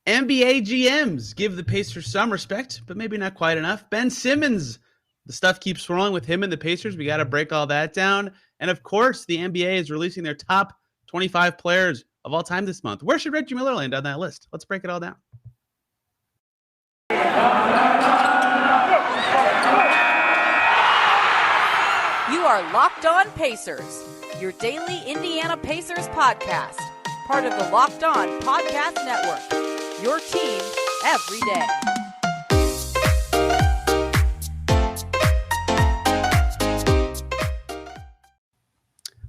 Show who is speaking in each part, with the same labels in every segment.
Speaker 1: NBA GMs give the Pacers some respect, but maybe not quite enough. Ben Simmons, the stuff keeps rolling with him and the Pacers. We got to break all that down. And of course, the NBA is releasing their top 25 players of all time this month. Where should Reggie Miller land on that list? Let's break it all down.
Speaker 2: You are Locked On Pacers, your daily Indiana Pacers podcast, part of the Locked On Podcast Network, your team every day.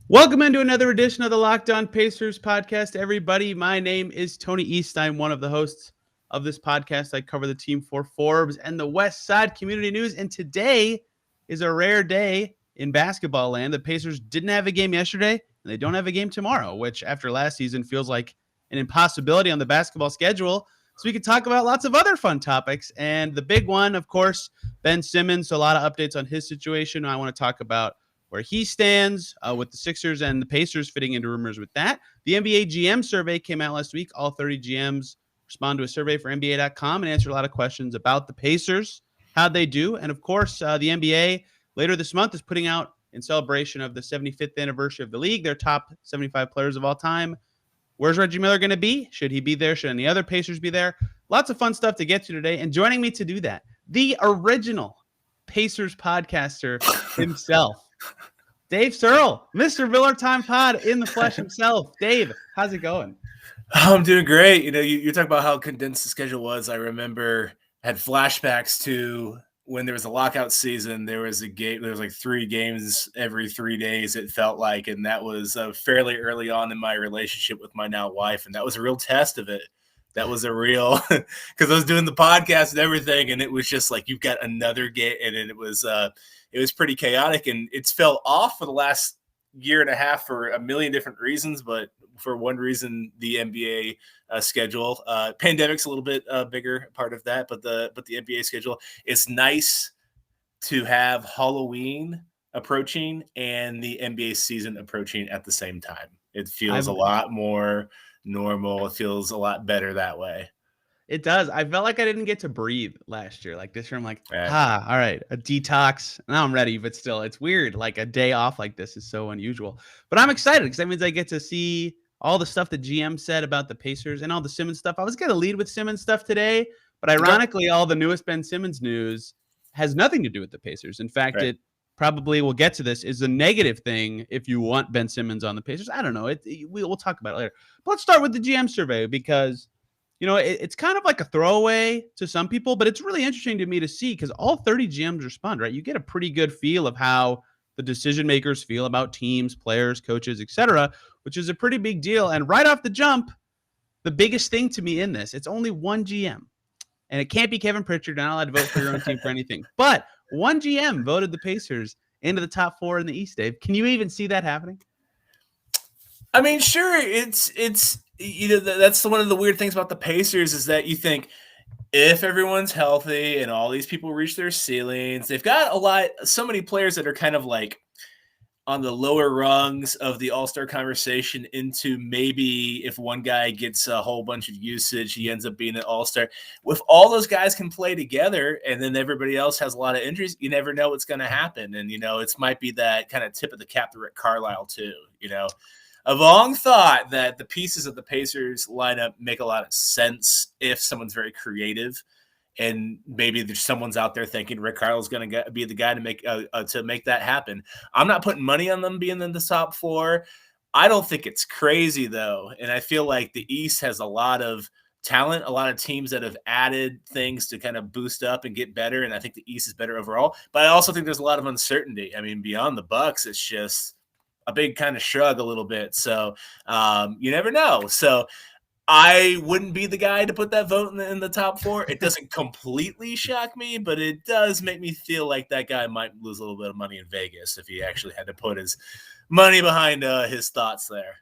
Speaker 1: Welcome into another edition of the Locked On Pacers podcast, everybody. My name is Tony East. I'm one of the hosts of this podcast. I cover the team for Forbes and the West Side Community News, and today is a rare day in basketball land. The Pacers didn't have a game yesterday, and they don't have a game tomorrow, which after last season feels like an impossibility on the basketball schedule. So we could talk about lots of other fun topics. And the big one, of course, Ben Simmons. So a lot of updates on his situation. I want to talk about where he stands with the Sixers and the Pacers fitting into rumors with that. The NBA GM survey came out last week. All 30 GMs respond to a survey for NBA.com and answer a lot of questions about the Pacers, how'd they do. And of course, the NBA later this month is putting out, in celebration of the 75th anniversary of the league, their top 75 players of all time. Where's Reggie Miller going to be? Should he be there? Should any other Pacers be there? Lots of fun stuff to get to today. And joining me to do that, the original Pacers podcaster himself, Dave Searle, Mr. Miller Time Pod in the flesh himself. Dave, how's it going?
Speaker 3: I'm doing great. You know, you talk about how condensed the schedule was. I remember I had flashbacks to when there was a lockout season. There was like 3 games every 3 days, it felt like, and that was fairly early on in my relationship with my now wife, and that was a real test of it. That was a real, because I was doing the podcast and everything, and it was just like, you've got another game, and it was pretty chaotic, and it's fell off for the last year and a half for a million different reasons, but for one reason, the NBA schedule, pandemic's a little bit bigger part of that, but the NBA schedule, it's nice to have Halloween approaching and the NBA season approaching at the same time. It feels a lot more normal. It feels a lot better that way.
Speaker 1: It does. I felt like I didn't get to breathe last year. Like this year, I'm like, all right, a detox. Now I'm ready, but still, it's weird. Like a day off like this is so unusual. But I'm excited because that means I get to see all the stuff that GM said about the Pacers and all the Simmons stuff. I was going to lead with Simmons stuff today, but ironically, all the newest Ben Simmons news has nothing to do with the Pacers. In fact, it probably, we'll get to this, is a negative thing if you want Ben Simmons on the Pacers. I don't know. We'll talk about it later. But let's start with the GM survey because you know, it's kind of like a throwaway to some people, but it's really interesting to me to see because all 30 GMs respond, right? You get a pretty good feel of how the decision makers feel about teams, players, coaches, etc., which is a pretty big deal. And right off the jump, the biggest thing to me in this, it's only one GM. And it can't be Kevin Pritchard. You're not allowed to vote for your own team for anything. But one GM voted the Pacers into the top 4 in the East, Dave. Can you even see that happening?
Speaker 3: I mean, sure, it's you know, that's one of the weird things about the Pacers is that you think if everyone's healthy and all these people reach their ceilings, they've got so many players that are kind of like on the lower rungs of the all-star conversation into maybe if one guy gets a whole bunch of usage, he ends up being an all-star. If all those guys can play together and then everybody else has a lot of injuries, you never know what's going to happen. And, you know, it might be that kind of tip of the cap to Rick Carlisle too, you know. I've long thought that the pieces of the Pacers lineup make a lot of sense if someone's very creative, and maybe there's someone's out there thinking Rick Carlisle's going to be the guy to make that happen. I'm not putting money on them being in the top 4. I don't think it's crazy though, and I feel like the East has a lot of talent, a lot of teams that have added things to kind of boost up and get better, and I think the East is better overall. But I also think there's a lot of uncertainty. I mean, beyond the Bucks, it's just a big kind of shrug a little bit. So you never know. So I wouldn't be the guy to put that vote in the top 4. It doesn't completely shock me, but it does make me feel like that guy might lose a little bit of money in Vegas if he actually had to put his money behind his thoughts there.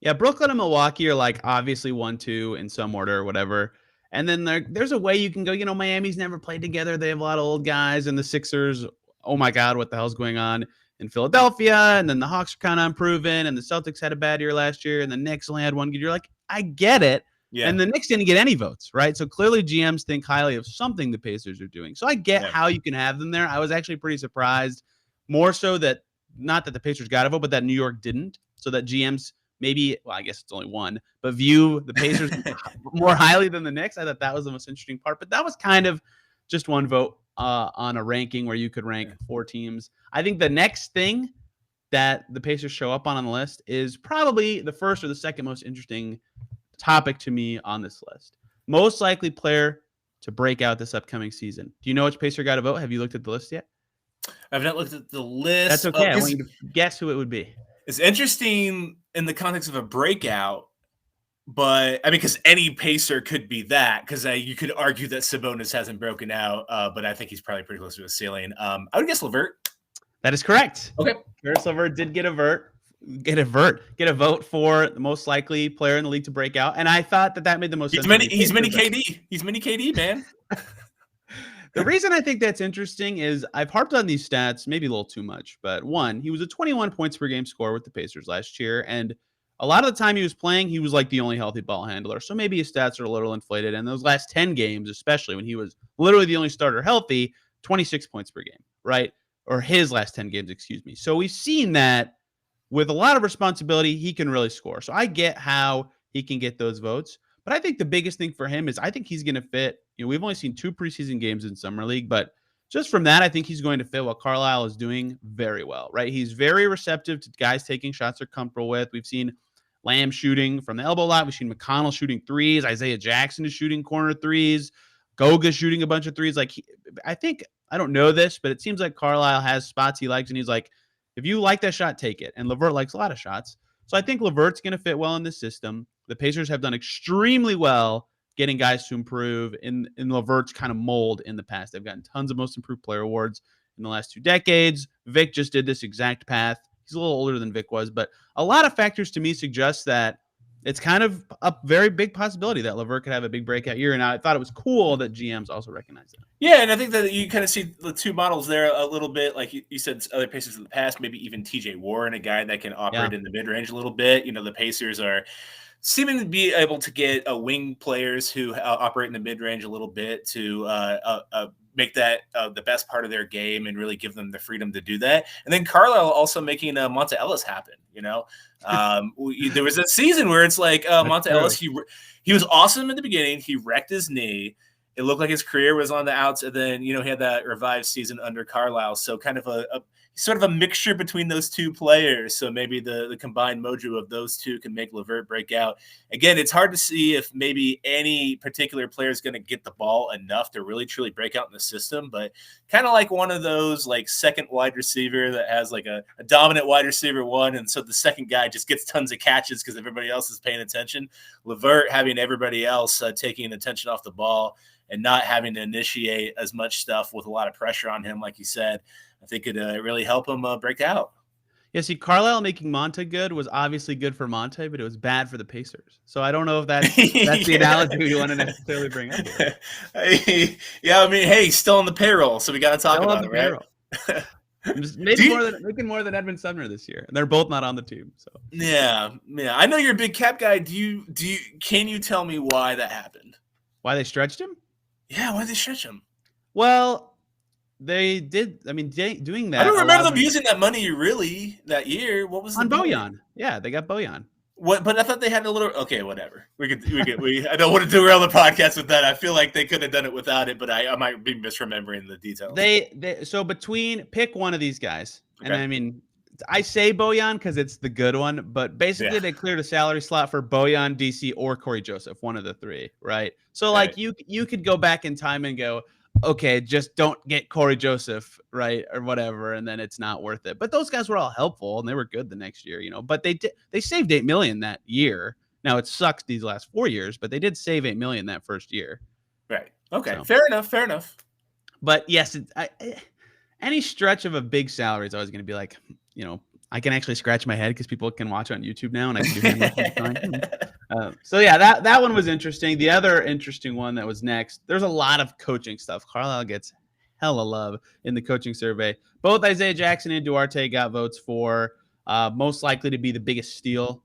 Speaker 1: Yeah, Brooklyn and Milwaukee are like obviously 1-2 in some order or whatever. And then there's a way you can go, you know, Miami's never played together. They have a lot of old guys, and the Sixers, oh my God, what the hell's going on in Philadelphia? And then the Hawks are kind of unproven, and the Celtics had a bad year last year, and the Knicks only had one good year. Like, I get it,
Speaker 3: Yeah.
Speaker 1: And the Knicks didn't get any votes, right? So clearly GMs think highly of something the Pacers are doing. So I get how you can have them there. I was actually pretty surprised, more so that not that the Pacers got a vote, but that New York didn't. So that GMs maybe, well, I guess it's only one, but view the Pacers more highly than the Knicks. I thought that was the most interesting part. But that was kind of just one vote on a ranking where you could rank 4 teams. I think the next thing that the Pacers show up on the list is probably the first or the second most interesting topic to me on this list. Most likely player to break out this upcoming season. Do you know which Pacer got a vote? Have you looked at the list yet?
Speaker 3: I've not looked at the list.
Speaker 1: That's okay. I want you to guess who it would be.
Speaker 3: It's interesting in the context of a breakout, but I mean, because any Pacer could be that, because you could argue that Sabonis hasn't broken out, but I think he's probably pretty close to a ceiling. I would guess Levert.
Speaker 1: That is correct.
Speaker 3: Okay.
Speaker 1: Caris LeVert did get a vote for the most likely player in the league to break out, and I thought that made the most sense.
Speaker 3: He's mini KD. He's mini KD, man.
Speaker 1: The reason I think that's interesting is I've harped on these stats maybe a little too much, but one, he was a 21 points per game scorer with the Pacers last year, and a lot of the time he was playing, he was like the only healthy ball handler. So maybe his stats are a little inflated. And those last 10 games, especially when he was literally the only starter healthy, 26 points per game, right? Or his last 10 games, excuse me. So we've seen that with a lot of responsibility, he can really score. So I get how he can get those votes. But I think the biggest thing for him is I think he's going to fit. We've only seen 2 preseason games in Summer League, but just from that, I think he's going to fit what Carlisle is doing very well, right? He's very receptive to guys taking shots they're comfortable with. We've seen Lamb shooting from the elbow lot. We've seen McConnell shooting threes. Isaiah Jackson is shooting corner threes. Goga shooting a bunch of threes. I don't know this, but it seems like Carlisle has spots he likes, and he's like, if you like that shot, take it. And Levert likes a lot of shots. So I think Levert's going to fit well in this system. The Pacers have done extremely well getting guys to improve in Levert's kind of mold in the past. They've gotten tons of most improved player awards in the last 2 decades. Vic just did this exact path. He's a little older than Vic was, but a lot of factors to me suggest that it's kind of a very big possibility that Levert could have a big breakout year. And I thought it was cool that GMs also recognized that.
Speaker 3: Yeah, and I think that you kind of see the 2 models there a little bit. Like you said, other Pacers in the past, maybe even TJ Warren, a guy that can operate in the mid-range a little bit. The Pacers are seeming to be able to get wing players who operate in the mid-range a little bit to make that the best part of their game and really give them the freedom to do that. And then Carlisle also making Monta Ellis happen. There was a season where it's like Monta Ellis, he was awesome in the beginning. He wrecked his knee. It looked like his career was on the outs. And then, he had that revived season under Carlisle. So kind of a sort of a mixture between those 2 players. So maybe the combined mojo of those 2 can make Levert break out. Again, it's hard to see if maybe any particular player is going to get the ball enough to really truly break out in the system, but kind of like one of those like second wide receiver that has like a dominant wide receiver 1. And so the second guy just gets tons of catches because everybody else is paying attention. Levert having everybody else taking attention off the ball and not having to initiate as much stuff with a lot of pressure on him, like you said, I think it really help him break out.
Speaker 1: Yeah, see, Carlisle making Monta good was obviously good for Monta, but it was bad for the Pacers. So I don't know if that's the analogy you want to necessarily bring up here.
Speaker 3: Yeah, I mean, hey, he's still on the payroll, so we got to talk about it, right?
Speaker 1: Making more than Edmund Sumner this year, and they're both not on the team. So
Speaker 3: yeah. I know you're a big Cap guy. Can you tell me why that happened?
Speaker 1: Why they stretched him?
Speaker 3: Yeah, why did they stretch him?
Speaker 1: Well, they did. I mean, doing that.
Speaker 3: I don't remember them using that money really that year. What was
Speaker 1: on Bojan? Yeah, they got Bojan.
Speaker 3: What? But I thought they had a little. Okay, whatever. We I don't want to derail the podcast with that. I feel like they could have done it without it, but I might be misremembering the details.
Speaker 1: So pick one of these guys, and I mean, I say Bojan because it's the good one, but basically they cleared a salary slot for Bojan, DC, or Corey Joseph, one of the 3, right? So like you could go back in time and go, okay, just don't get Corey Joseph, right, or whatever, and then it's not worth it. But those guys were all helpful, and they were good the next year, But they saved $8 million that year. Now it sucks these last 4 years, but they did save $8 million that first year.
Speaker 3: Right. Okay. So, fair enough.
Speaker 1: But yes, any stretch of a big salary is always going to be like, I can actually scratch my head because people can watch on YouTube now, and I can do hand So yeah, that one was interesting. The other interesting one that was next, there's a lot of coaching stuff. Carlisle gets hella love in the coaching survey. Both Isaiah Jackson and Duarte got votes for most likely to be the biggest steal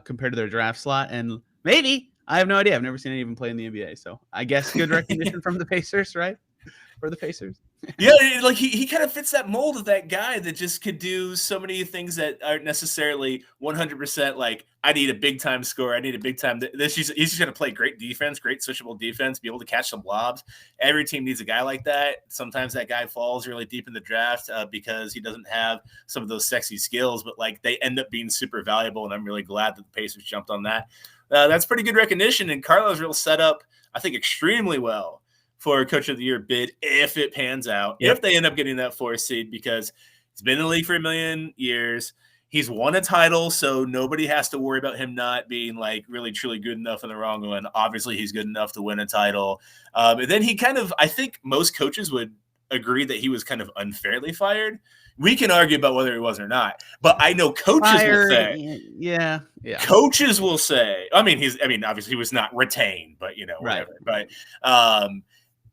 Speaker 1: compared to their draft slot, and maybe I have no idea. I've never seen any of them play in the NBA. So I guess good recognition from the Pacers, right? For the Pacers.
Speaker 3: Yeah, like he kind of fits that mold of that guy that just could do so many things that aren't necessarily 100% like, I need a big time score. I need a big time. He's just going to play great defense, great switchable defense, be able to catch some lobs. Every team needs a guy like that. Sometimes that guy falls really deep in the draft because he doesn't have some of those sexy skills, but like they end up being super valuable. And I'm really glad that the Pacers jumped on that. That's pretty good recognition. And Carlisle's real set up, I think, extremely well for a Coach of the Year bid if it pans out, if they end up getting that 4th seed, because he's been in the league for a million years. He's won a title, so nobody has to worry about him not being like really, truly good enough in the wrong one. Obviously, he's good enough to win a title. And then he kind of, I think most coaches would agree that he was kind of unfairly fired. We can argue about whether he was or not, but I know coaches will say,
Speaker 1: yeah.
Speaker 3: Coaches will say, obviously he was not retained, but whatever. Right. But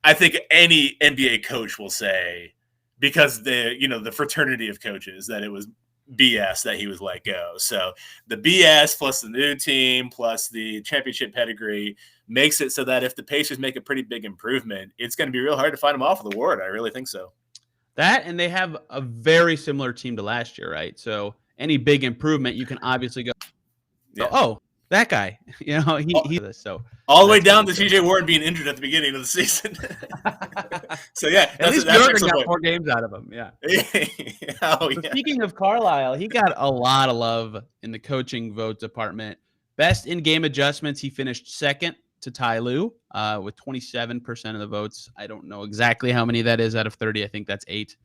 Speaker 3: I think any NBA coach will say, because the fraternity of coaches, that it was BS that he was let go. So the BS plus the new team plus the championship pedigree makes it so that if the Pacers make a pretty big improvement, it's going to be real hard to find them off of the board. I really think so.
Speaker 1: That, and they have a very similar team to last year, right? So any big improvement, you can obviously go, oh, that guy, he this. So
Speaker 3: all the way down to TJ Warren being injured at the beginning of the season. So yeah,
Speaker 1: at least Jordan got 4 games out of him. Yeah. Speaking of Carlisle, he got a lot of love in the coaching vote department. Best in-game adjustments, he finished 2nd to Ty Lue with 27% of the votes. I don't know exactly how many that is out of 30. I think that's 8.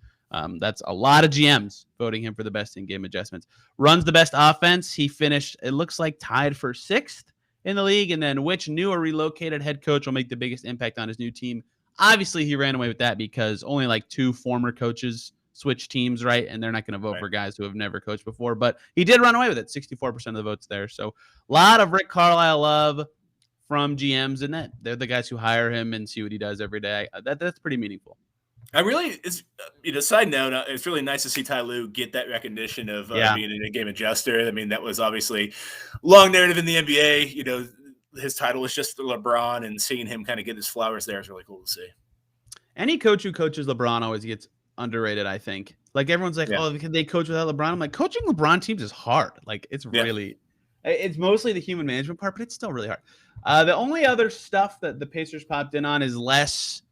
Speaker 1: That's a lot of GMs voting him for the best in-game adjustments. Runs the best offense. He finished, it looks like, tied for 6th in the league. And then which new or relocated head coach will make the biggest impact on his new team? Obviously, he ran away with that because only like 2 former coaches switch teams, right? And they're not going to vote for guys who have never coached before. But he did run away with it, 64% of the votes there. So a lot of Rick Carlisle love from GMs, and that they're the guys who hire him and see what he does every day. That's pretty meaningful.
Speaker 3: Side note, it's really nice to see Ty Lue get that recognition of being an in-game adjuster. I mean, that was obviously long narrative in the NBA. His title was just LeBron, and seeing him kind of get his flowers there is really cool to see.
Speaker 1: Any coach who coaches LeBron always gets underrated, I think. Like, everyone's like, oh, can they coach without LeBron? I'm like, coaching LeBron teams is hard. Like, it's really – it's mostly the human management part, but it's still really hard. The only other stuff that the Pacers popped in on is less –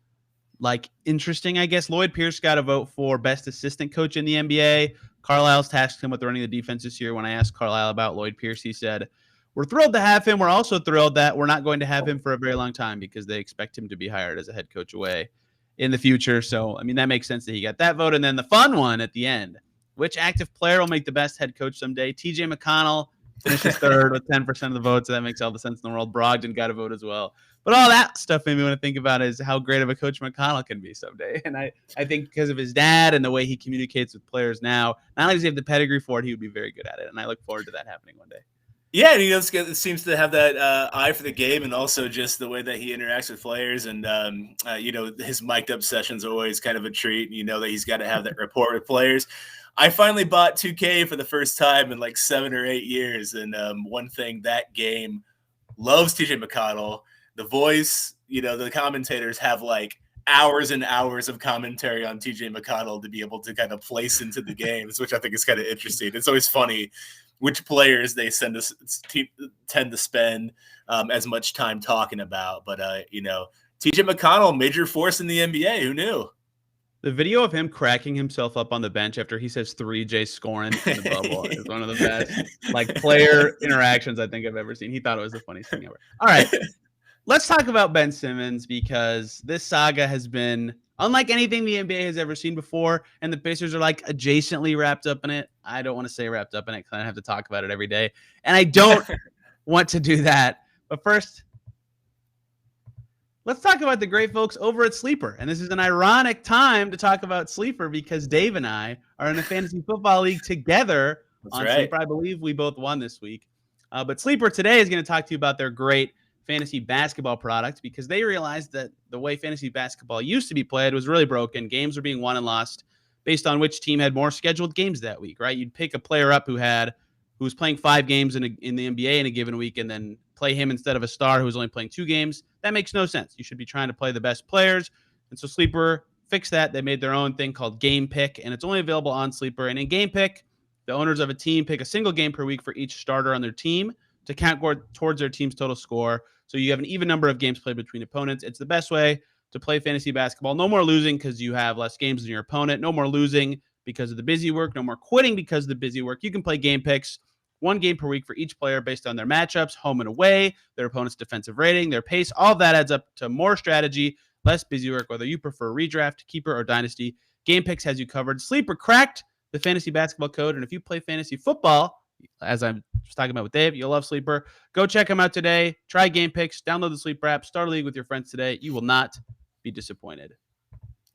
Speaker 1: interesting, I guess. Lloyd Pierce got a vote for best assistant coach in the NBA. Carlisle's tasked him with running the defense this year. When I asked Carlisle about Lloyd Pierce, he said, we're thrilled to have him. We're also thrilled that we're not going to have him for a very long time because they expect him to be hired as a head coach away in the future. So, that makes sense that he got that vote. And then the fun one at the end, which active player will make the best head coach someday? TJ McConnell finishes 3rd with 10% of the votes. So that makes all the sense in the world. Brogdon got a vote as well. But all that stuff made me want to think about is how great of a coach McConnell can be someday. And I think because of his dad and the way he communicates with players now, not only does he have the pedigree for it, he would be very good at it. And I look forward to that happening one day.
Speaker 3: Yeah, and he seems to have that eye for the game, and also just the way that he interacts with players. And, his mic'd up sessions are always kind of a treat. That he's got to have that rapport with players. I finally bought 2K for the first time in like 7 or 8 years. And one thing, that game loves TJ McConnell. The voice, the commentators have like hours and hours of commentary on TJ McConnell to be able to kind of place into the games, which I think is kind of interesting. It's always funny which players they tend to spend as much time talking about. But, TJ McConnell, major force in the NBA. Who knew?
Speaker 1: The video of him cracking himself up on the bench after he says 3J scoring in the bubble is one of the best player interactions I think I've ever seen. He thought it was the funniest thing ever. All right. Let's talk about Ben Simmons, because this saga has been unlike anything the NBA has ever seen before, and the Pacers are adjacently wrapped up in it. I don't want to say wrapped up in it because I have to talk about it every day, and I don't want to do that. But first, let's talk about the great folks over at Sleeper. And this is an ironic time to talk about Sleeper because Dave and I are in a fantasy football league together on Sleeper. I believe we both won this week. But Sleeper today is going to talk to you about their great fantasy basketball product, because they realized that the way fantasy basketball used to be played was really broken. Games were being won and lost based on which team had more scheduled games that week, right? You'd pick a player up who was playing 5 games in the NBA in a given week, and then play him instead of a star who's only playing 2 games. That makes no sense. You should be trying to play the best players. And so Sleeper fixed that. They made their own thing called Game Pick, and it's only available on Sleeper. And in Game Pick, the owners of a team pick a single game per week for each starter on their team to count towards their team's total score. So you have an even number of games played between opponents. It's the best way to play fantasy basketball. No more losing because you have less games than your opponent. No more losing because of the busy work. No more quitting because of the busy work. You can play game picks, 1 game per week for each player based on their matchups, home and away, their opponent's defensive rating, their pace. All of that adds up to more strategy, less busy work, whether you prefer redraft, keeper, or dynasty. Game Picks has you covered. Sleeper cracked the fantasy basketball code. And if you play fantasy football, as I was talking about with Dave, you'll love Sleeper. Go check them out today. Try Game Picks. Download the Sleeper app. Start a league with your friends today. You will not be disappointed.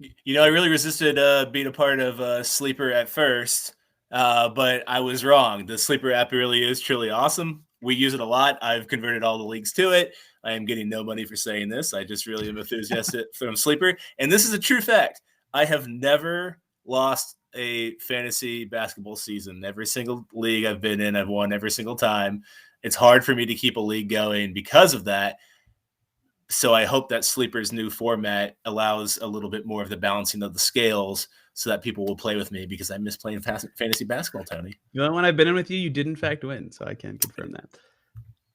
Speaker 3: I really resisted being a part of Sleeper at first, but I was wrong. The Sleeper app really is truly awesome. We use it a lot. I've converted all the leagues to it. I am getting no money for saying this. I just really am enthusiastic from Sleeper. And this is a true fact. I have never lost a fantasy basketball season. Every single league I've been in, I've won every single time. It's hard for me to keep a league going because of that. So I hope that Sleeper's new format allows a little bit more of the balancing of the scales so that people will play with me, because I miss playing fantasy basketball, Tony.
Speaker 1: The only one I've been in with you, you did in fact win, so I can confirm that.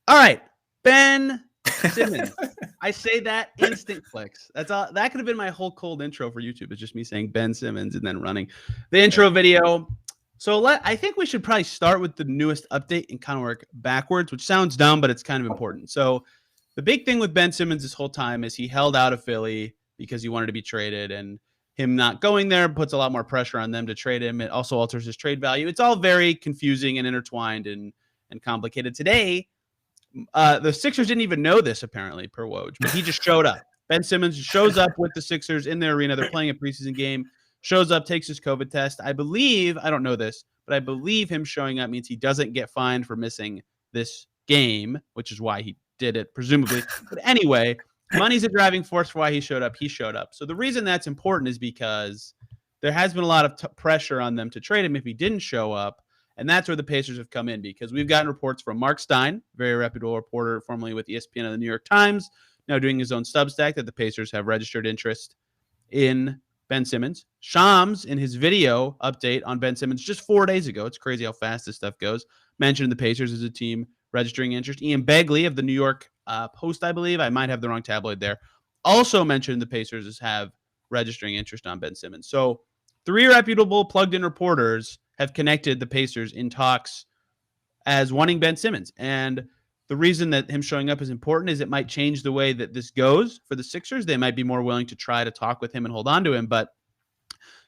Speaker 1: All right, Ben Simmons. I say that instant clicks. That's all. That could have been my whole cold intro for YouTube. It's just me saying Ben Simmons and then running the intro video. So I think we should probably start with the newest update and kind of work backwards, which sounds dumb, but it's kind of important. So the big thing with Ben Simmons this whole time is he held out of Philly because he wanted to be traded, and him not going there puts a lot more pressure on them to trade him. It also alters his trade value. It's all very confusing and intertwined and complicated. Today, the Sixers didn't even know this, apparently, per Woj, but he just showed up. Ben Simmons shows up with the Sixers in their arena. They're playing a preseason game, shows up, takes his COVID test. I don't know this, but I believe him showing up means he doesn't get fined for missing this game, which is why he did it, presumably. But anyway, money's a driving force for why he showed up. He showed up. So the reason that's important is because there has been a lot of pressure on them to trade him if he didn't show up. And that's where the Pacers have come in, because we've gotten reports from Mark Stein, very reputable reporter, formerly with ESPN and the New York Times, now doing his own Substack, that the Pacers have registered interest in Ben Simmons. Shams, in his video update on Ben Simmons just 4 days ago, it's crazy how fast this stuff goes, mentioned the Pacers as a team registering interest. Ian Begley of the New York Post, I believe, I might have the wrong tabloid there, also mentioned the Pacers as have registering interest on Ben Simmons. So 3 reputable plugged-in reporters have connected the Pacers in talks as wanting Ben Simmons. And the reason that him showing up is important is it might change the way that this goes for the Sixers. They might be more willing to try to talk with him and hold on to him. But,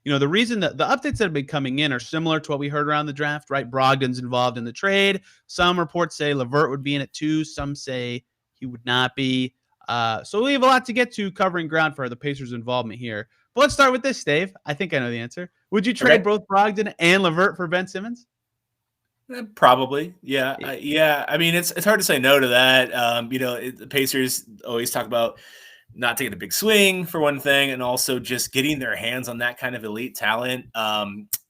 Speaker 1: the reason that the updates that have been coming in are similar to what we heard around the draft, right? Brogdon's involved in the trade. Some reports say Levert would be in it too. Some say he would not be. So we have a lot to get to covering ground for the Pacers' involvement here. But let's start with this, Dave. I think I know the answer. Would you trade both Brogdon and Levert for Ben Simmons?
Speaker 3: Probably. Yeah. I mean, it's hard to say no to that. The Pacers always talk about not taking a big swing for one thing, and also just getting their hands on that kind of elite talent.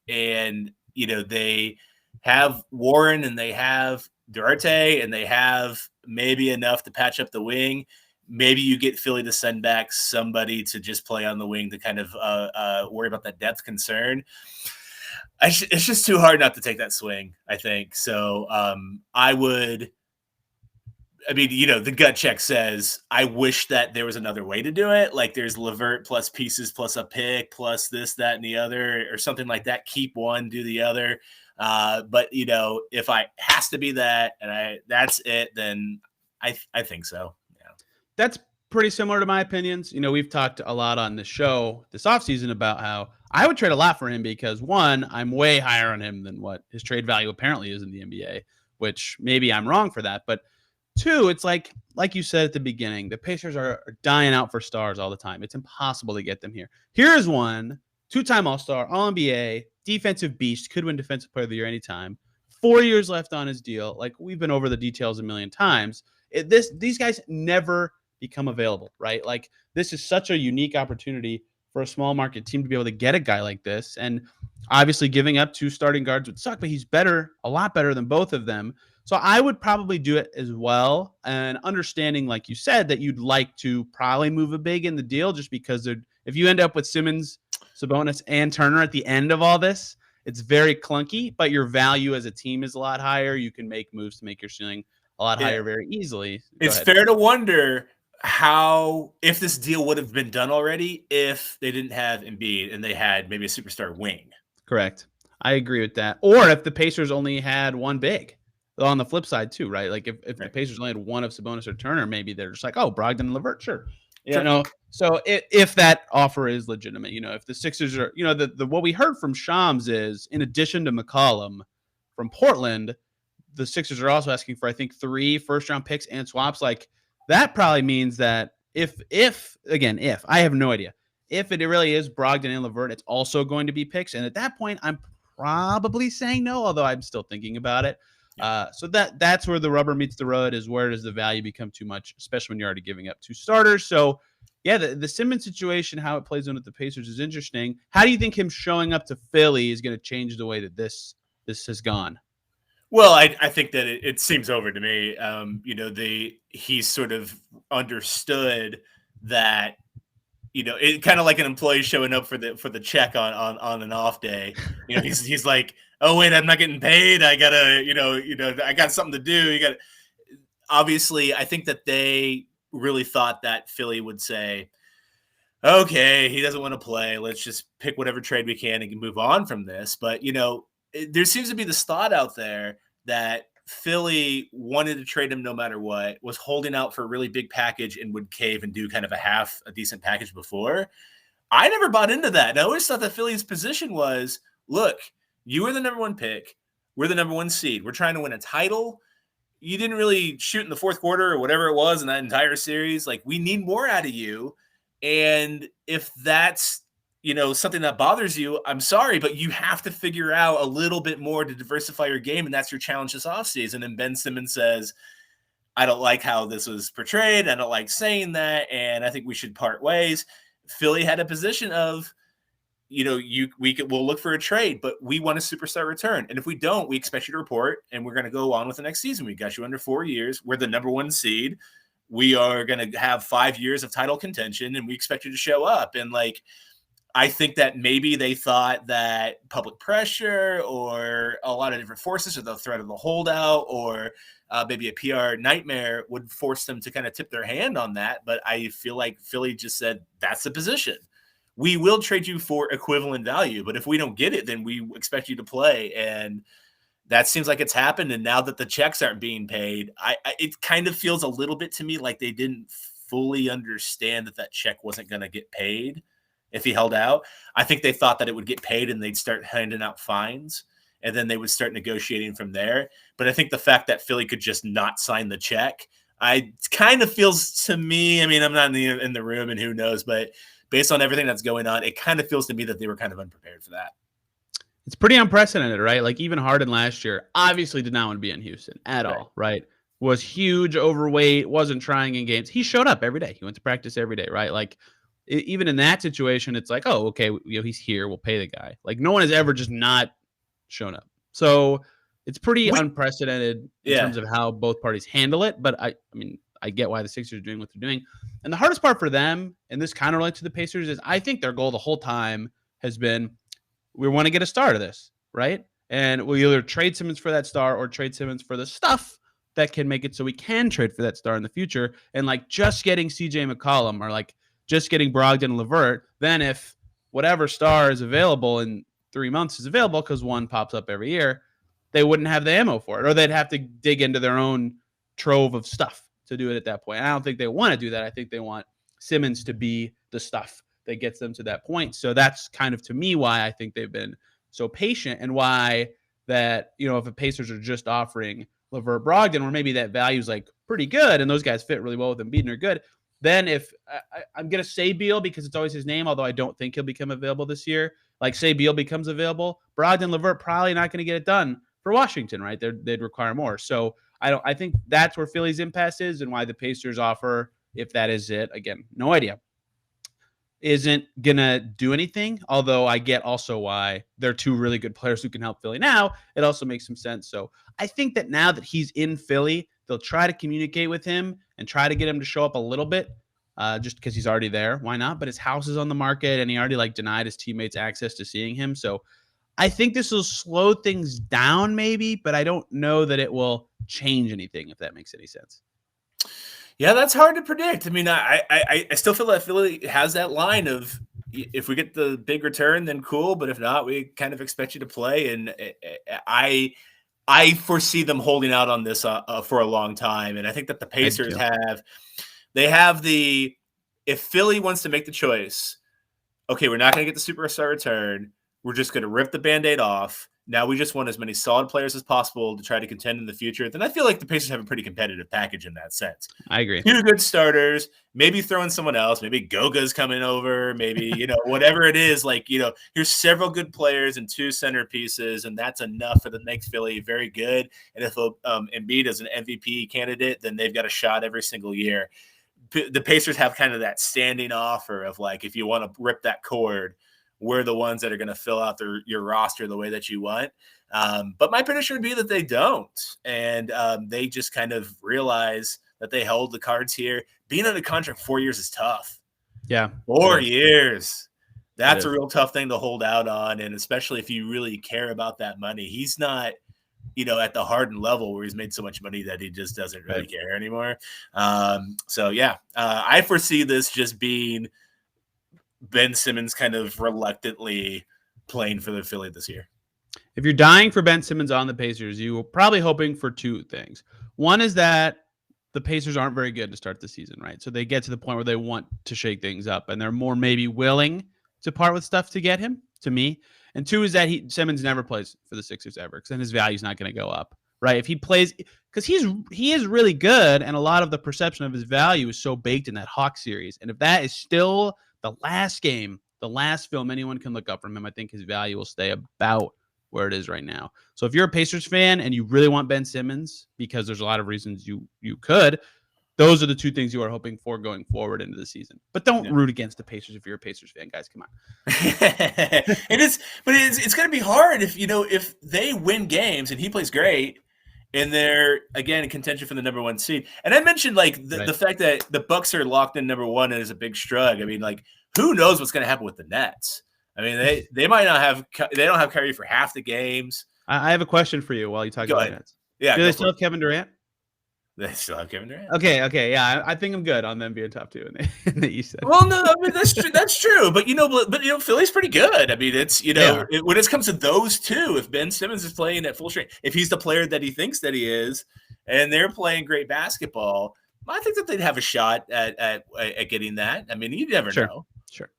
Speaker 3: They have Warren and they have Duarte and they have maybe enough to patch up the wing. Maybe you get Philly to send back somebody to just play on the wing to kind of worry about that depth concern. It's just too hard not to take that swing, I think. So the gut check says, I wish that there was another way to do it. Like there's Levert plus pieces, plus a pick, plus this, that, and the other, or something like that. Keep one, do the other. But if I has to be that, and that's it, then I think so. Yeah.
Speaker 1: That's pretty similar to my opinions. We've talked a lot on the show this offseason about how I would trade a lot for him because, one, I'm way higher on him than what his trade value apparently is in the NBA, which maybe I'm wrong for that. But 2, it's like you said at the beginning, the Pacers are dying out for stars all the time. It's impossible to get them here. Here is one, 2-time All-Star, All-NBA, defensive beast, could win Defensive Player of the Year anytime. 4 years left on his deal. Like, we've been over the details a million times. These guys never become available, right? Like, this is such a unique opportunity for a small market team to be able to get a guy like this. And obviously giving up 2 starting guards would suck, but he's better, a lot better than both of them. So I would probably do it as well. And understanding, like you said, that you'd like to probably move a big in the deal just because if you end up with Simmons, Sabonis, and Turner at the end of all this, it's very clunky, but your value as a team is a lot higher. You can make moves to make your ceiling a lot higher very easily.
Speaker 3: It's fair to wonder if this deal would have been done already if they didn't have Embiid and they had maybe a superstar wing.
Speaker 1: Correct. I agree with that. Or if the Pacers only had one big. On the flip side too, right? Like if the Pacers only had one of Sabonis or Turner, maybe they're just like, oh, Brogdon and Levert, sure. So if that offer is legitimate, if the Sixers are, what we heard from Shams is, in addition to McCollum from Portland, the Sixers are also asking for, I think, 3 first-round picks and swaps. Like, that probably means that if I have no idea, if it really is Brogdon and Levert, it's also going to be picks. And at that point, I'm probably saying no, although I'm still thinking about it. So that's where the rubber meets the road, is where does the value become too much, especially when you're already giving up 2 starters. So yeah, the Simmons situation, how it plays in with the Pacers is interesting. How do you think him showing up to Philly is going to change the way that this has gone?
Speaker 3: Well, I think that it seems over to me. He's sort of understood that, it kind of like an employee showing up for the check on an off day. He's like, oh wait, I'm not getting paid. I gotta, I got something to do. Obviously, I think that they really thought that Philly would say, okay, he doesn't want to play. Let's just pick whatever trade we can and move on from this. But, there seems to be this thought out there that Philly wanted to trade him no matter what, was holding out for a really big package and would cave and do kind of a decent package before. I never bought into that. And I always thought that Philly's position was, look, you were the number 1 pick. We're the number 1 seed. We're trying to win a title. You didn't really shoot in the fourth quarter or whatever it was in that entire series. Like, we need more out of you. And if that's, something that bothers you, I'm sorry, but you have to figure out a little bit more to diversify your game. And that's your challenge this offseason. And Ben Simmons says, I don't like how this was portrayed. I don't like saying that. And I think we should part ways. Philly had a position of, we'll look for a trade, but we want a superstar return. And if we don't, we expect you to report, and we're going to go on with the next season. We got you under 4 years. We're the number 1 seed. We are going to have 5 years of title contention, and we expect you to show up. And I think that maybe they thought that public pressure or a lot of different forces, or the threat of the holdout, or maybe a PR nightmare would force them to kind of tip their hand on that. But I feel like Philly just said, that's the position. We will trade you for equivalent value, but if we don't get it, then we expect you to play. And that seems like it's happened. And now that the checks aren't being paid, it kind of feels a little bit to me like they didn't fully understand that check wasn't going to get paid if he held out. I think they thought that it would get paid and they'd start handing out fines, and then they would start negotiating from there. But I think the fact that Philly could just not sign the check, kind of feels to me, I mean, I'm not in the room and who knows, but based on everything that's going on, it kind of feels to me that they were kind of unprepared for that.
Speaker 1: It's pretty unprecedented, right? Like, even Harden last year obviously did not want to be in Houston at all, right? Was huge, overweight, wasn't trying in games. He showed up every day. He went to practice every day, right? Like, even in that situation, it's like, oh, okay, he's here. We'll pay the guy. Like, no one has ever just not shown up. So it's pretty unprecedented in terms of how both parties handle it. But I mean, I get why the Sixers are doing what they're doing. And the hardest part for them, and this kind of relates to the Pacers, is I think their goal the whole time has been, we want to get a star to this, right? And we'll either trade Simmons for that star or trade Simmons for the stuff that can make it so we can trade for that star in the future. And like, just getting CJ McCollum, or like just getting Brogdon and Levert, then if whatever star is available in 3 months is available, because one pops up every year, they wouldn't have the ammo for it, or they'd have to dig into their own trove of stuff to do it at that point. I don't think they want to do that. I think they want Simmons to be the stuff that gets them to that point. So that's kind of, to me, why I think they've been so patient, and why that, if the Pacers are just offering Levert, Brogdon, or maybe that value is like pretty good and those guys fit really well with Embiid and are good, then if I'm going to say Beal because it's always his name, although I don't think he'll become available this year, like say Beal becomes available, Brogdon, Levert probably not going to get it done for Washington, right? They'd require more. So I think that's where Philly's impasse is, and why the Pacers offer, if that is it, again, no idea. isn't going to do anything, although I get also why they're two really good players who can help Philly now. It also makes some sense. So I think that now that he's in Philly, they'll try to communicate with him and try to get him to show up a little bit just because he's already there. Why not? But his house is on the market and he already denied his teammates access to seeing him. So I think this will slow things down maybe, but I don't know that it will change anything, if that makes any sense.
Speaker 3: Yeah, that's hard to predict. I mean, I still feel that Philly has that line of, if we get the big return, then cool. But if not, we kind of expect you to play. And I foresee them holding out on this for a long time. And I think that the Pacers if Philly wants to make the choice, okay, we're not going to get the superstar return. We're just going to rip the Band-Aid off. Now we just want as many solid players as possible to try to contend in the future. Then I feel like the Pacers have a pretty competitive package in that sense.
Speaker 1: I agree.
Speaker 3: 2 good starters, maybe throw in someone else. Maybe Goga's coming over. Maybe, whatever it is. Here's several good players and 2 centerpieces, and that's enough to make Philly very good. And if Embiid is an MVP candidate, then they've got a shot every single year. The Pacers have kind of that standing offer of if you want to rip that cord, we're the ones that are going to fill out your roster the way that you want. But my prediction would be that they don't. And they just kind of realize that they hold the cards here. Being under contract 4 years is tough.
Speaker 1: Yeah.
Speaker 3: 4 years. That's a real tough thing to hold out on. And especially if you really care about that money. He's not, at the Harden level where he's made so much money that he just doesn't really care anymore. I foresee this just being Ben Simmons kind of reluctantly playing for the Philly this year.
Speaker 1: If you're dying for Ben Simmons on the Pacers, you were probably hoping for 2 things. One is that the Pacers aren't very good to start the season, right? So they get to the point where they want to shake things up and they're more maybe willing to part with stuff to get him, to me. And 2 is that Simmons never plays for the Sixers ever, because then his value is not going to go up, right? If he plays, because he is really good, and a lot of the perception of his value is so baked in that Hawks series. And if that is still the last game, the last film anyone can look up from him, I think his value will stay about where it is right now. So if you're a Pacers fan and you really want Ben Simmons, because there's a lot of reasons you could, those are the 2 things you are hoping for going forward into the season. But don't root against the Pacers if you're a Pacers fan, guys. Come on.
Speaker 3: It's going to be hard if they win games and he plays great and they're again in contention for the number 1 seed. And I mentioned the fact that the Bucks are locked in number 1 is a big shrug. I mean, who knows what's going to happen with the Nets? I mean, they might not have they don't have Kyrie for half the games.
Speaker 1: I have a question for you while you talk about Nets.
Speaker 3: Yeah,
Speaker 1: do they still have Kevin Durant?
Speaker 3: They still have Kevin Durant.
Speaker 1: Okay, yeah, I think I'm good on them being top 2 in the East.
Speaker 3: Well, no, I mean that's true. That's true. But Philly's pretty good. I mean, it's when it comes to those 2, if Ben Simmons is playing at full strength, if he's the player that he thinks that he is, and they're playing great basketball, I think that they'd have a shot at getting that. I mean, you never know.
Speaker 1: Sure.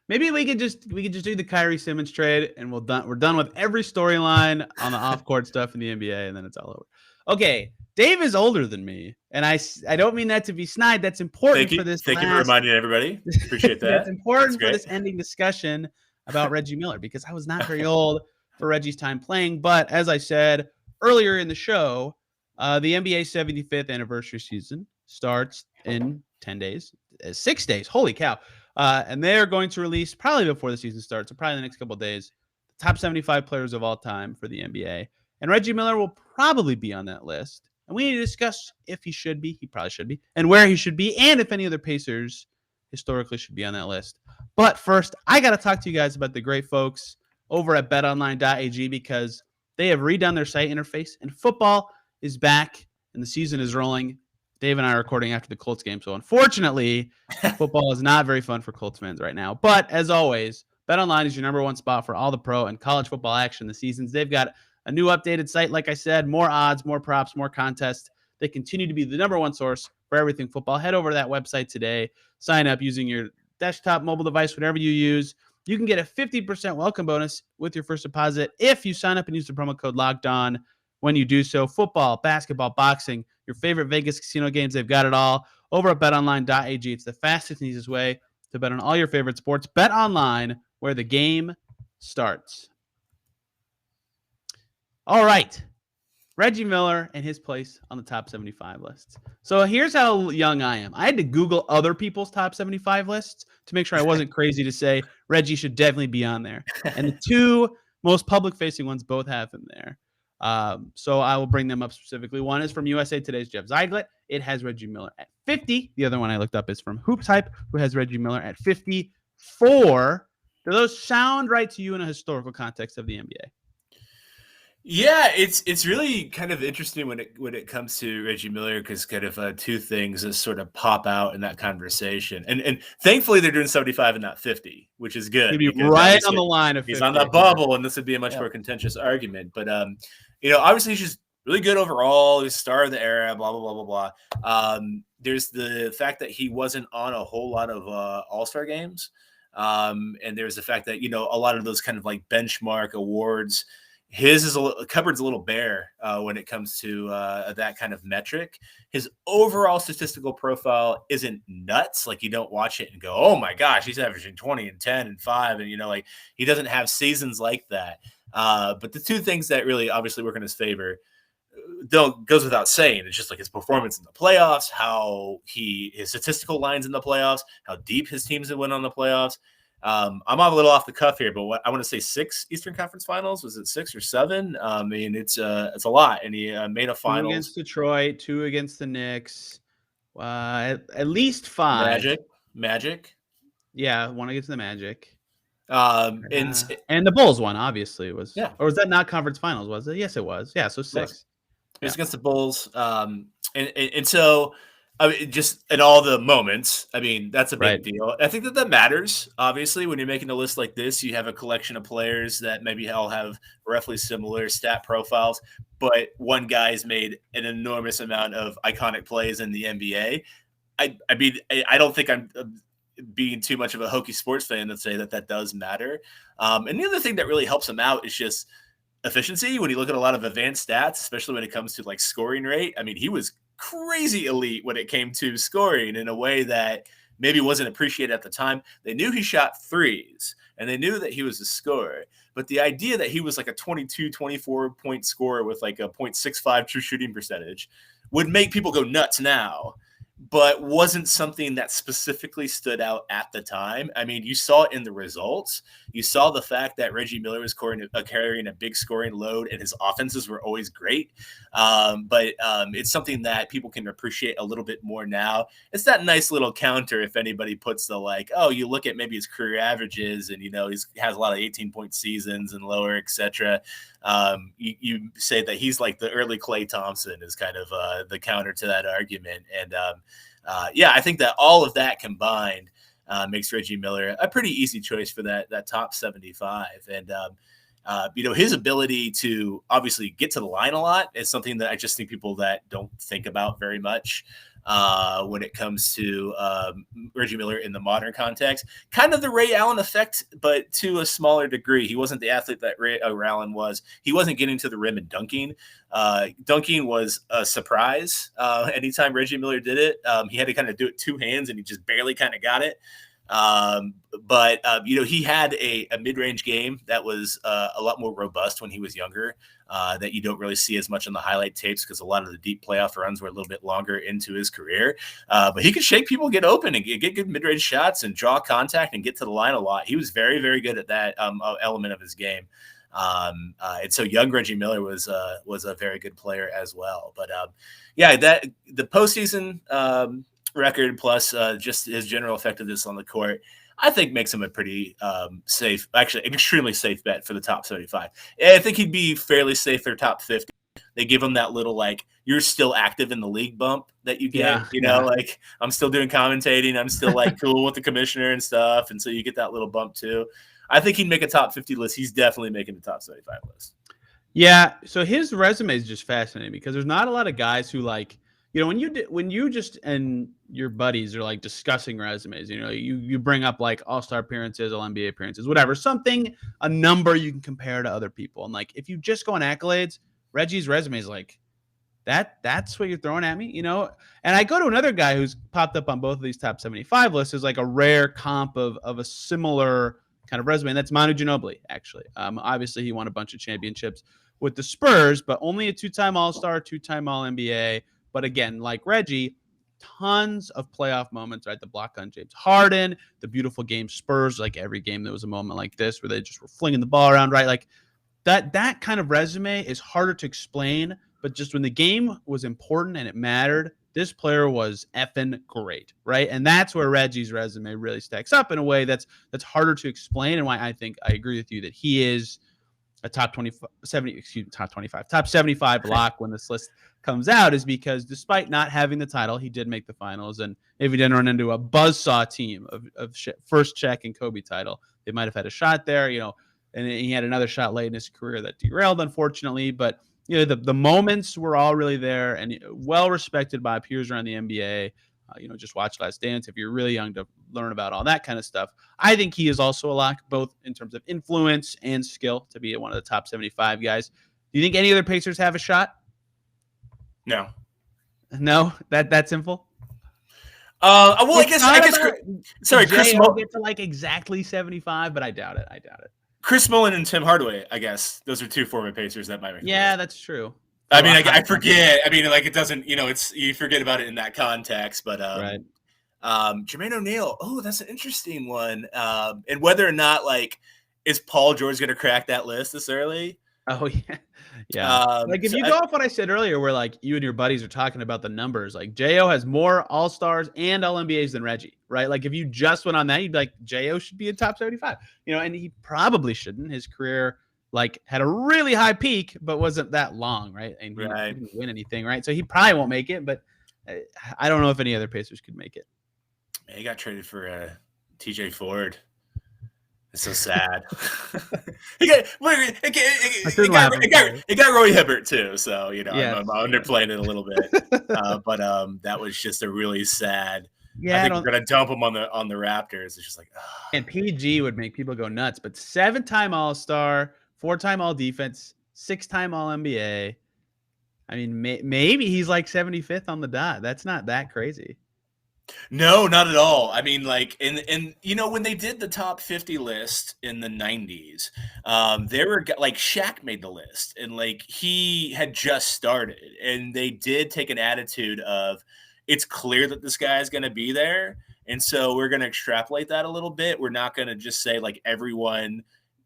Speaker 1: Maybe we could just do the Kyrie Simmons trade, and we're done with every storyline on the off court stuff in the NBA, and then it's all over. Okay. Dave is older than me, and I don't mean that to be snide. That's important for this.
Speaker 3: Thank you for reminding everybody. Appreciate that.
Speaker 1: That's important for this ending discussion about Reggie Miller, because I was not very old for Reggie's time playing. But as I said earlier in the show, the NBA 75th anniversary season starts in 10 days, 6 days. Holy cow. And they're going to release, probably before the season starts, so probably the next couple of days, the top 75 players of all time for the NBA. And Reggie Miller will probably be on that list. And we need to discuss if he should be, he probably should be, and where he should be, and if any other Pacers historically should be on that list. But first, I got to talk to you guys about the great folks over at BetOnline.ag, because they have redone their site interface, and football is back, and the season is rolling. Dave and I are recording after the Colts game, so unfortunately, football is not very fun for Colts fans right now. But as always, BetOnline is your number 1 spot for all the pro and college football action this season. They've got a new updated site, like I said, more odds, more props, more contests. They continue to be the number 1 source for everything football. Head over to that website today. Sign up using your desktop, mobile device, whatever you use. You can get a 50% welcome bonus with your first deposit if you sign up and use the promo code LOCKEDON when you do so. Football, basketball, boxing, your favorite Vegas casino games, they've got it all over at BetOnline.ag. It's the fastest and easiest way to bet on all your favorite sports. Bet online, where the game starts. All right. Reggie Miller and his place on the top 75 lists. So here's how young I am. I had to Google other people's top 75 lists to make sure I wasn't crazy to say Reggie should definitely be on there. And the two most public-facing ones both have him there. So I will bring them up specifically. One is from USA Today's Jeff Ziegler. It has Reggie Miller at 50. The other one I looked up is from Hoops Hype, who has Reggie Miller at 54. Do those sound right to you in a historical context of the NBA?
Speaker 3: Yeah, it's really kind of interesting when it comes to Reggie Miller, because kind of two things that sort of pop out in that conversation, and thankfully they're doing 75 and not 50, which is good.
Speaker 1: He'd be right on the line of 50.
Speaker 3: He's on the bubble, and this would be a much more contentious argument. But obviously he's just really good overall. He's star of the era. Blah blah blah blah blah. There's the fact that he wasn't on a whole lot of All-Star games, and there's the fact that a lot of those kind of like benchmark awards. His is cupboard's a little bare when it comes to that kind of metric. His overall statistical profile isn't nuts. Like, you don't watch it and go, "Oh my gosh, he's averaging 20 and 10 and 5," and like he doesn't have seasons like that. But the two things that really obviously work in his favor goes without saying. It's just like his performance in the playoffs, how his statistical lines in the playoffs, how deep his teams have went on the playoffs. I'm a little off the cuff here, but I want to say 6 Eastern Conference Finals. Was it 6 or 7? I mean, it's a lot, and he made a finals
Speaker 1: 2 against Detroit, 2 against the Knicks, at least 5.
Speaker 3: Magic.
Speaker 1: Yeah, 1 against the Magic.
Speaker 3: And
Speaker 1: the Bulls one obviously was.
Speaker 3: Yeah.
Speaker 1: Or was that not conference finals? Was it? Yes, it was. Yeah, so 6.
Speaker 3: It was against the Bulls. And so. I mean, just in all the moments, I mean, that's a big deal. I think that matters. Obviously, when you're making a list like this, you have a collection of players that maybe all have roughly similar stat profiles, but one guy's made an enormous amount of iconic plays in the NBA. I mean, I don't think I'm being too much of a hokey sports fan to say that does matter. And the other thing that really helps him out is just efficiency. When you look at a lot of advanced stats, especially when it comes to like scoring rate, I mean, he was crazy elite when it came to scoring in a way that maybe wasn't appreciated at the time. They knew he shot threes and they knew that he was a scorer, but the idea that he was like a 22, 24 point scorer with like a 0.65 true shooting percentage would make people go nuts now, but wasn't something that specifically stood out at the time. I mean, you saw it in the results. You saw the fact that Reggie Miller was carrying a big scoring load, and his offenses were always great. But it's something that people can appreciate a little bit more now. It's that nice little counter if anybody puts the like, oh, you look at maybe his career averages, and he has a lot of 18-point seasons and lower, etc. You say that he's like the early Klay Thompson is kind of the counter to that argument. And I think that all of that combined makes Reggie Miller a pretty easy choice for that top 75. And, his ability to obviously get to the line a lot is something that I just think people that don't think about very much when it comes to Reggie Miller in the modern context. Kind of the Ray Allen effect, but to a smaller degree. He wasn't the athlete that Ray Allen was. He wasn't getting to the rim and dunking. Dunking was a surprise. Anytime Reggie Miller did it, he had to kind of do it 2 hands, and he just barely kind of got it. But he had a mid-range game that was a lot more robust when he was younger, that you don't really see as much on the highlight tapes because a lot of the deep playoff runs were a little bit longer into his career. But he could shake people, get open, and get good mid-range shots and draw contact and get to the line a lot. He was very, very good at that element of his game. And so young Reggie Miller was a very good player as well. But that the postseason record plus just his general effectiveness on the court, I think makes him a pretty safe, actually an extremely safe bet for the top 75. I think he'd be fairly safe for top 50. They give him that little, like, you're still active in the league bump that you get, like, I'm still doing commentating. I'm still like cool with the commissioner and stuff. And so you get that little bump too. I think he'd make a top 50 list. He's definitely making the top 75 list. Yeah.
Speaker 1: So his resume is just fascinating because there's not a lot of guys who, like, when you just and your buddies are like discussing resumes, you bring up like all-star appearances, all-NBA appearances, whatever, a number you can compare to other people. And like, if you just go on accolades, Reggie's resume is like, that's what you're throwing at me, And I go to another guy who's popped up on both of these top 75 lists as like a rare comp of a similar kind of resume. And that's Manu Ginobili, actually. Obviously he won a bunch of championships with the Spurs, but only a 2-time All-Star, 2-time All-NBA. But again, like Reggie, tons of playoff moments, right? The block on James Harden, the beautiful game Spurs, like every game there was a moment like this where they just were flinging the ball around, right? Like that kind of resume is harder to explain, but just when the game was important and it mattered, this player was effing great, right? And that's where Reggie's resume really stacks up in a way that's harder to explain, and why I think I agree with you that he is a top 75 lock when this list comes out, is because despite not having the title, he did make the finals. And if he didn't run into a buzzsaw team of first check and Kobe title, they might have had a shot there, and he had another shot late in his career that derailed, unfortunately. But the moments were all really there and well respected by peers around the NBA. Just watch Last Dance if you're really young to learn about all that kind of stuff. I think he is also a lock, both in terms of influence and skill, to be one of the top 75 guys. Do you think any other Pacers have a shot?
Speaker 3: No.
Speaker 1: That simple.
Speaker 3: Well, I guess. Sorry, Chris Mullin
Speaker 1: get to like exactly 75, but I doubt it.
Speaker 3: Chris Mullin and Tim Hardaway, I guess those are two former Pacers that might make.
Speaker 1: Yeah, that's true.
Speaker 3: I mean, I forget. I mean, like it doesn't. You forget about it in that context. But
Speaker 1: right.
Speaker 3: Jermaine O'Neal. Oh, that's an interesting one. And whether or not is Paul George going to crack that list this early?
Speaker 1: Oh yeah, yeah. If you go off what I said earlier, where you and your buddies are talking about the numbers, Jo has more All Stars and All NBAs than Reggie, right? If you just went on that, you'd be like, Jo should be in top 75, and he probably shouldn't. His career had a really high peak, but wasn't that long, right? And he didn't win anything, right? So he probably won't make it. But I don't know if any other Pacers could make it.
Speaker 3: Man, he got traded for TJ Ford. It's so sad. It got Roy Hibbert too, so I'm underplaying it a little bit. But that was just a really sad. Yeah, I think we're gonna dump him on the Raptors. It's just
Speaker 1: and PG would make people go nuts. But 7-time All-Star, 4-time All-Defense, 6-time All-NBA. I mean, maybe he's 75th on the dot. That's not that crazy.
Speaker 3: No, not at all. I mean, when they did the top 50 list in the 90s, there were Shaq made the list, and he had just started, and they did take an attitude of, it's clear that this guy is going to be there, and so we're going to extrapolate that a little bit. We're not going to just say everyone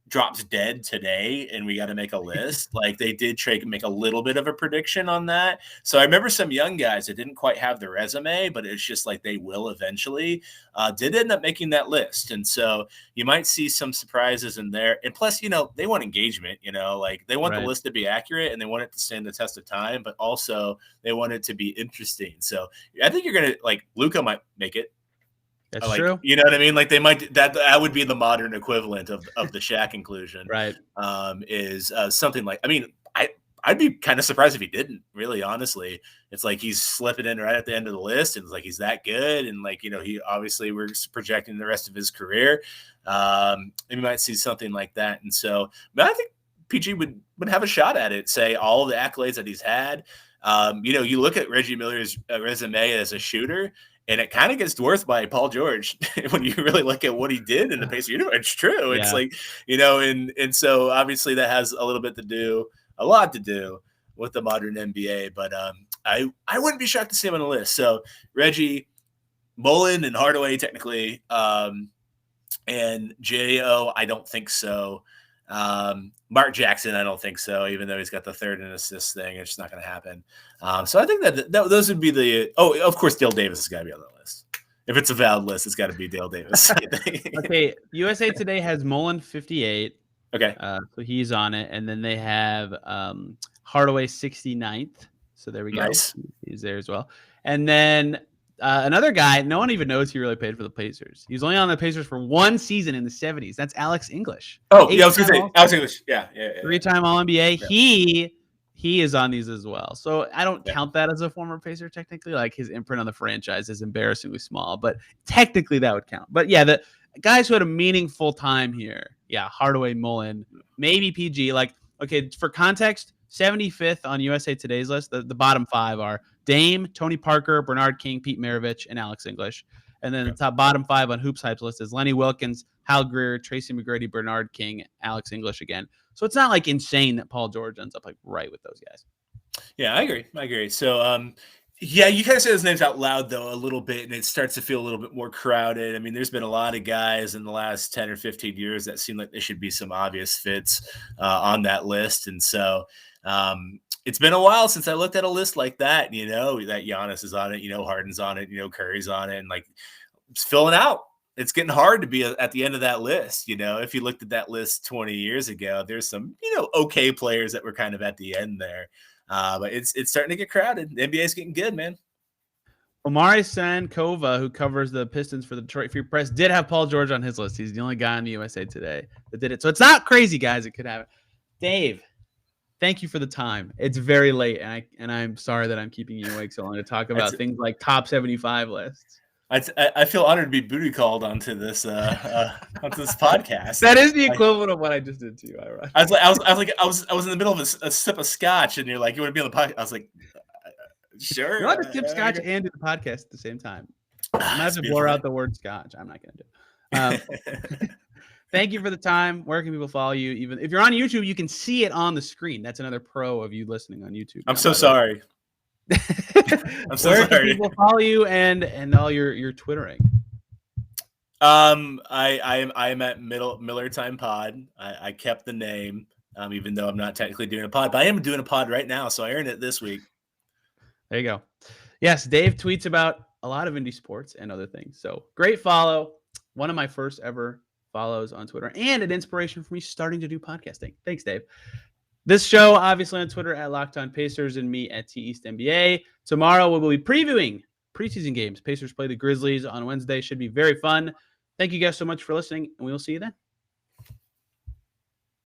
Speaker 3: drops dead today and we got to make a list. They did try to make a little bit of a prediction on that. So I remember some young guys that didn't quite have the resume, but it's just they will eventually did end up making that list. And so you might see some surprises in there. And plus, they want engagement, they want the list to be accurate and they want it to stand the test of time, but also they want it to be interesting. So I think you're going to Luka might make it.
Speaker 1: That's true.
Speaker 3: You know what I mean? They might that would be the modern equivalent of the Shaq inclusion.
Speaker 1: Right.
Speaker 3: Is something I'd be kind of surprised if he didn't, really, honestly. It's he's slipping in right at the end of the list, and it's he's that good, and he obviously we're projecting the rest of his career. And we might see something like that. And so but I think PG would have a shot at it, say all the accolades that he's had. You look at Reggie Miller's resume as a shooter, and it kind of gets dwarfed by Paul George when you really look at what he did in the Pacers universe. It's true. It's and so obviously that has a lot to do with the modern NBA. But I wouldn't be shocked to see him on the list. So Reggie, Mullin, and Hardaway technically, and Jo, I don't think so. Mark Jackson, I don't think so, even though he's got the third and assist thing. It's just not going to happen. So I think that those would be of course, Dale Davis has got to be on the list. If it's a valid list, it's got to be Dale Davis.
Speaker 1: Okay, USA Today has Mullin 58.
Speaker 3: Okay.
Speaker 1: So he's on it. And then they have Hardaway 69th. So there we go.
Speaker 3: Nice.
Speaker 1: He's there as well. And then another guy, no one even knows he really played for the Pacers. He was only on the Pacers for one season in the 70s. That's Alex English.
Speaker 3: Oh, yeah, I was going to say Alex English. Yeah.
Speaker 1: 3-time All-NBA.
Speaker 3: Yeah.
Speaker 1: He is on these as well. So I don't count that as a former Pacer technically. His imprint on the franchise is embarrassingly small, but technically that would count. But yeah, the guys who had a meaningful time here. Yeah, Hardaway, Mullin, maybe PG. Okay, for context, 75th on USA Today's list. The bottom 5 are Dame, Tony Parker, Bernard King, Pete Maravich, and Alex English. And then the bottom 5 on Hoops Hype's list is Lenny Wilkins, Hal Greer, Tracy McGrady, Bernard King, Alex English again. So it's not insane that Paul George ends up right with those guys.
Speaker 3: Yeah, I agree. So Yeah, you kind of say those names out loud, though, a little bit, and it starts to feel a little bit more crowded. I mean, there's been a lot of guys in the last 10 or 15 years that seem like there should be some obvious fits on that list. And so it's been a while since I looked at a list like that, that Giannis is on it, Harden's on it, Curry's on it, and like it's filling out. It's getting hard to be at the end of that list. If you looked at that list 20 years ago, there's some, okay players that were kind of at the end there. But it's starting to get crowded. The NBA is getting good, man.
Speaker 1: Omari Sankova, who covers the Pistons for the Detroit Free Press, did have Paul George on his list. He's the only guy on the USA Today that did it. So it's not crazy, guys. It could happen. Dave, thank you for the time. It's very late, and I'm sorry that I'm keeping you awake so long to talk about things like top 75 lists.
Speaker 3: I feel honored to be booty called onto this podcast.
Speaker 1: That is the equivalent of what I just did to you.
Speaker 3: I was in the middle of a sip of scotch, and you're like, "You want to be on the podcast?" I was like, "Sure."
Speaker 1: You want to sip scotch and do the podcast at the same time. I'm gonna have to blur out the word scotch. I'm not gonna do it. Thank you for the time. Where can people follow you? Even if you're on YouTube, you can see it on the screen. That's another pro of you listening on YouTube.
Speaker 3: I'm so sorry.
Speaker 1: I'm so sorry. Can people follow you and all your Twittering?
Speaker 3: I am at Miller Time Pod. I kept the name, even though I'm not technically doing a pod, but I am doing a pod right now, so I earned it this week.
Speaker 1: There you go. Yes, Dave tweets about a lot of indie sports and other things. So great follow. One of my first ever follows on Twitter and an inspiration for me starting to do podcasting. Thanks, Dave. This show, obviously on Twitter at Locked On Pacers and me at TEastNBA. Tomorrow we will be previewing preseason games. Pacers play the Grizzlies on Wednesday. Should be very fun. Thank you guys so much for listening, and we will see you then.